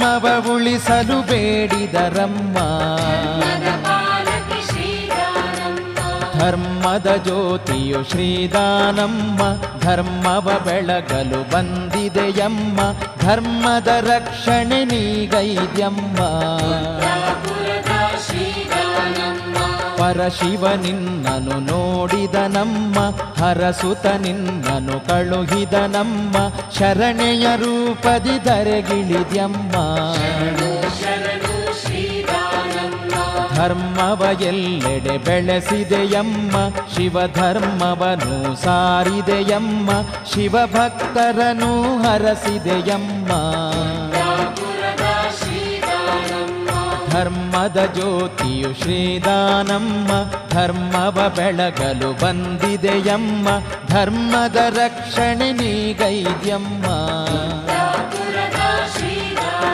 ಧರ್ಮವ ಉಳಿಸಲು ಬೇಡಿದರಮ್ಮ. ಧರ್ಮದ ಜ್ಯೋತಿಯು ಶ್ರೀದಾನಮ್ಮ, ಧರ್ಮವ ಬೆಳಗಲು ಬಂದಿದೆಯಮ್ಮ. ಧರ್ಮದ ರಕ್ಷಣೆ ನೀಗೈದ್ಯಮ್ಮ. ಪರಶಿವ ನಿನ್ನನು ನೋಡಿದನಮ್ಮ, ಹರಸುತ ನಿನ್ನನು ಕಳುಹಿದನಮ್ಮ. ಶರಣೆಯ ರೂಪದಿ ಧರೆಗಿಳಿದ್ಯಮ್ಮ. ಧರ್ಮವ ಎಲ್ಲೆಡೆ ಬೆಳೆಸಿದೆಯಮ್ಮ, ಶಿವಧರ್ಮವನು ಸಾರಿದೆಯಮ್ಮ. ಶಿವಭಕ್ತರನು ಹರಸಿದೆಯಮ್ಮ. ಧರ್ಮದ ಜ್ಯೋತಿಯು ಶ್ರೀದಾನಮ್ಮ, ಧರ್ಮವ ಬೆಳಗಲು ಬಂದಿದೆಯಮ್ಮ. ಧರ್ಮದ ರಕ್ಷಣೆ ನೀಗೈದ್ಯಮ್ಮ.